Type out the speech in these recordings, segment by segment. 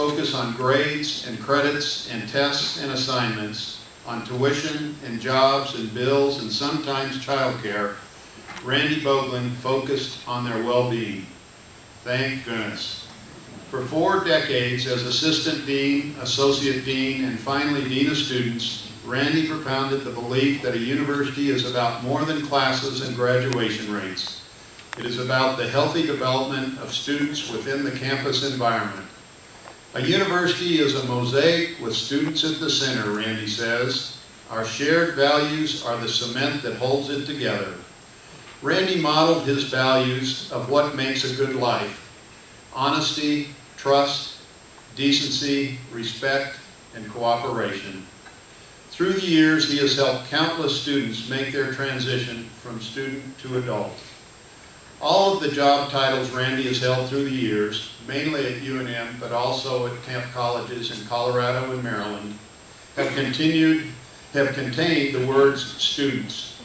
focus on grades and credits and tests and assignments, on tuition and jobs and bills and sometimes childcare, Randy Boeglin focused on their well-being. Thank goodness. For 4 decades as assistant dean, associate dean, and finally dean of students, Randy propounded the belief that a university is about more than classes and graduation rates. It is about the healthy development of students within the campus environment. A university is a mosaic with students at the center, Randy says. Our shared values are the cement that holds it together. Randy modeled his values of what makes a good life: honesty, trust, decency, respect, and cooperation. Through the years, he has helped countless students make their transition from student to adult. All of the job titles Randy has held through the years, mainly at UNM, but also at camp colleges in Colorado and Maryland, have contained the words students.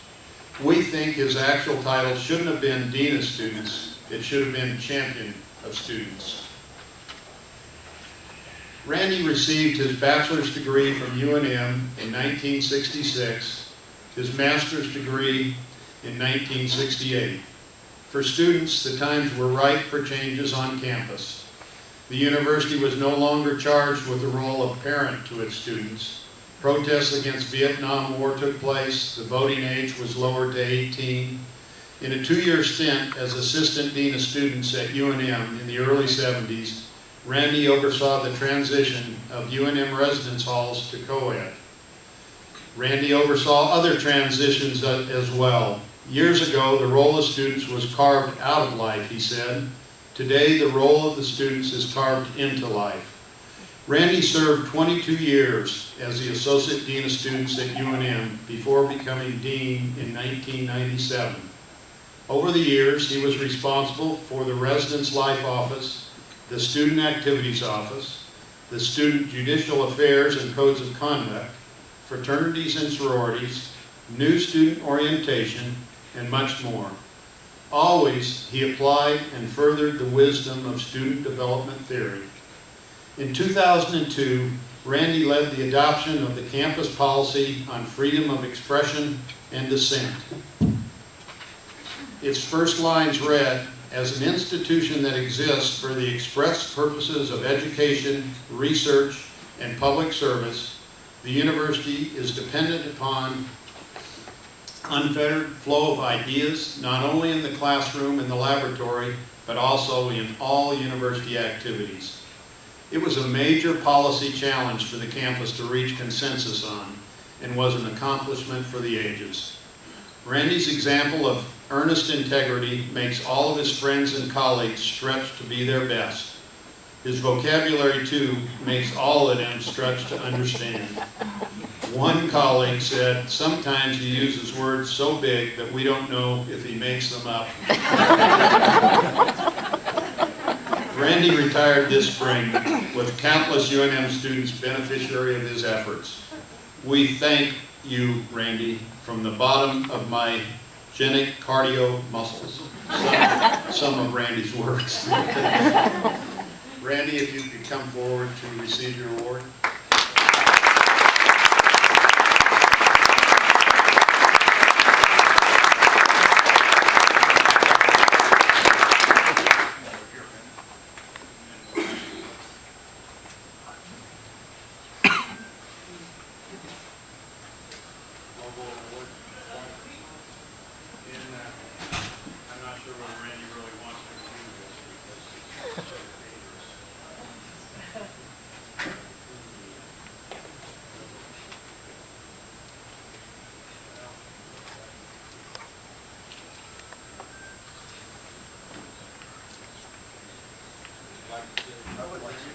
We think his actual title shouldn't have been Dean of Students, it should have been Champion of Students. Randy received his bachelor's degree from UNM in 1966, his master's degree in 1968. For students, the times were ripe for changes on campus. The university was no longer charged with the role of parent to its students. Protests against Vietnam War took place, the voting age was lowered to 18. In a 2-year stint as assistant dean of students at UNM in the early 70s, Randy oversaw the transition of UNM residence halls to co-ed. Randy oversaw other transitions as well. Years ago, the role of students was carved out of life, he said. Today, the role of the students is carved into life. Randy served 22 years as the Associate Dean of Students at UNM before becoming Dean in 1997. Over the years, he was responsible for the Residence Life Office, the Student Activities Office, the Student Judicial Affairs and Codes of Conduct, fraternities and sororities, new student orientation, and much more. Always, he applied and furthered the wisdom of student development theory. In 2002, Randy led the adoption of the campus policy on freedom of expression and dissent. Its first lines read, "As an institution that exists for the express purposes of education, research, and public service, the university is dependent upon unfettered flow of ideas, not only in the classroom and the laboratory, but also in all university activities." It was a major policy challenge for the campus to reach consensus on, and was an accomplishment for the ages. Randy's example of earnest integrity makes all of his friends and colleagues stretch to be their best. His vocabulary, too, makes all of them stretch to understand. One colleague said, "Sometimes he uses words so big that we don't know if he makes them up." Randy retired this spring with countless UNM students beneficiary of his efforts. We thank you, Randy, from the bottom of my genic cardio muscles. Some of Randy's words. Randy, if you could come forward to receive your award. I'm not sure whether Randy really wants to do this because it's so dangerous. I would like to.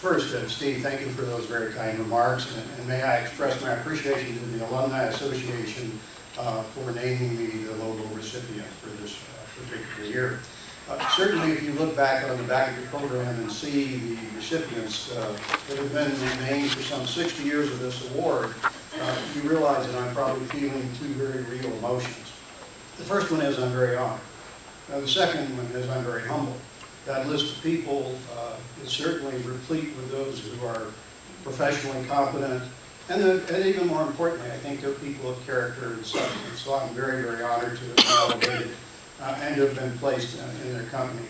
First, Steve, thank you for those very kind remarks, and may I express my appreciation to the Alumni Association for naming me the logo recipient for this particular year. Certainly, if you look back on the back of your program and see the recipients that have been named for some 60 years of this award, you realize that I'm probably feeling two very real emotions. The first one is I'm very honored. The second one is I'm very humble. That list of people is certainly replete with those who are professionally competent, and even more importantly, I think they're people of character and substance. So I'm very, very honored to have been elevated and to have been placed in their company.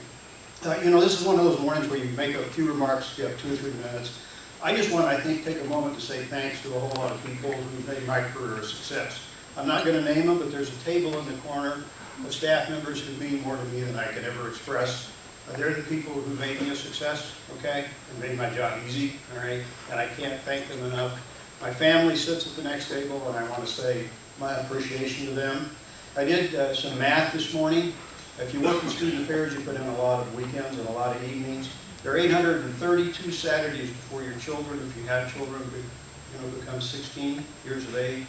You know, this is one of those mornings where you make a few remarks, you have 2 or 3 minutes. I just want to, I think, take a moment to say thanks to a whole lot of people who made my career a success. I'm not going to name them, but there's a table in the corner of staff members who mean more to me than I could ever express. They're the people who made me a success, okay, and made my job easy, all right, and I can't thank them enough. My family sits at the next table, and I want to say my appreciation to them. I did some math this morning. If you work in student affairs, you put in a lot of weekends and a lot of evenings. There are 832 Saturdays before your children, if you have children, become 16 years of age.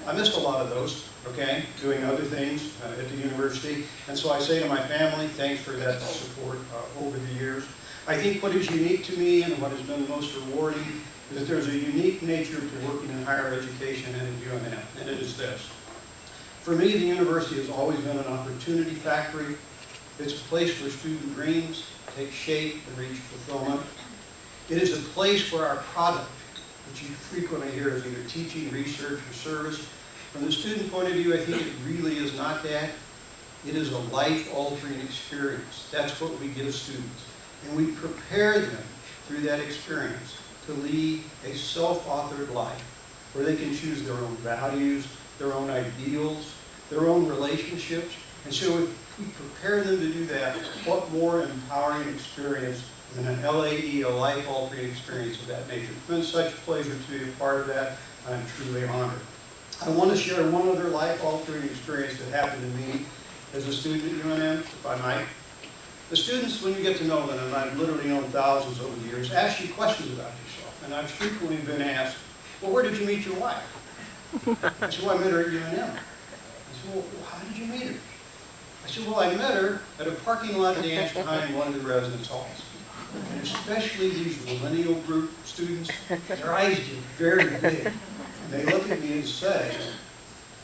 I missed a lot of those, okay, doing other things at the university. And so I say to my family, thanks for that support over the years. I think what is unique to me and what has been most rewarding is that there's a unique nature to working in higher education and at UNM, and it is this. For me, the university has always been an opportunity factory. It's a place where student dreams take shape and reach fulfillment. It is a place where our product, which you frequently hear as either teaching, research, or service, from the student point of view, I think it really is not that. It is a life-altering experience. That's what we give students. And we prepare them through that experience to lead a self-authored life where they can choose their own values, their own ideals, their own relationships. And so if we prepare them to do that, what more empowering experience than an LAE, a life-altering experience of that nature. It's been such a pleasure to be a part of that. I'm truly honored. I want to share one other life-altering experience that happened to me as a student at UNM, if I might. The students, when you get to know them, and I've literally known thousands over the years, ask you questions about yourself. And I've frequently been asked, well, where did you meet your wife? I said, well, I met her at UNM. I said, well, how did you meet her? I said, well, I met her at a parking lot dance behind one of the residence halls. And especially these millennial group students, their eyes get very big. And they look at me and say,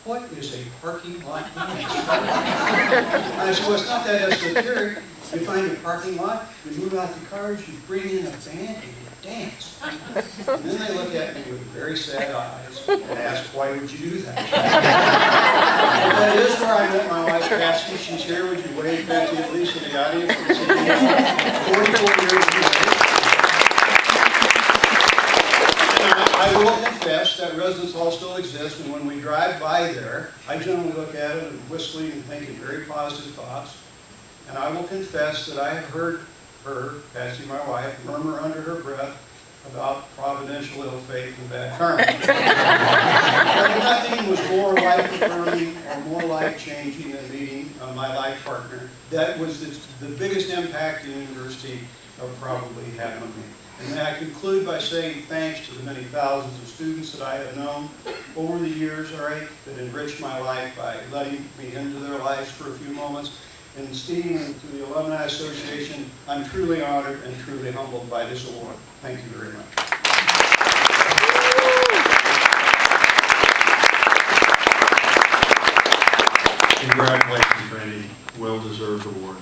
what is a parking lot dance? And I said, well, it's not that esoteric. You find a parking lot, you move out the cars, you bring in a band, and you dance. And then they look at me with very sad eyes and ask, why would you do that? Well, that is where I met my wife, Patsy. She's here. Would you wave, Patsy, at least in the audience? 44 years ago. I will confess that residence hall still exists, and when we drive by there, I generally look at it and whistling and thinking very positive thoughts. And I will confess that I have heard her, Patsy, my wife, murmur under her breath about providential ill faith and bad karma. But nothing was more life-affirming or more life-changing than meeting my life partner. That was the biggest impact the university probably had on me. And may I conclude by saying thanks to the many thousands of students that I have known over the years, all right, that enriched my life by letting me into their lives for a few moments. And esteeming to the Alumni Association, I'm truly honored and truly humbled by this award. Thank you very much. Congratulations, Randy. Well-deserved award.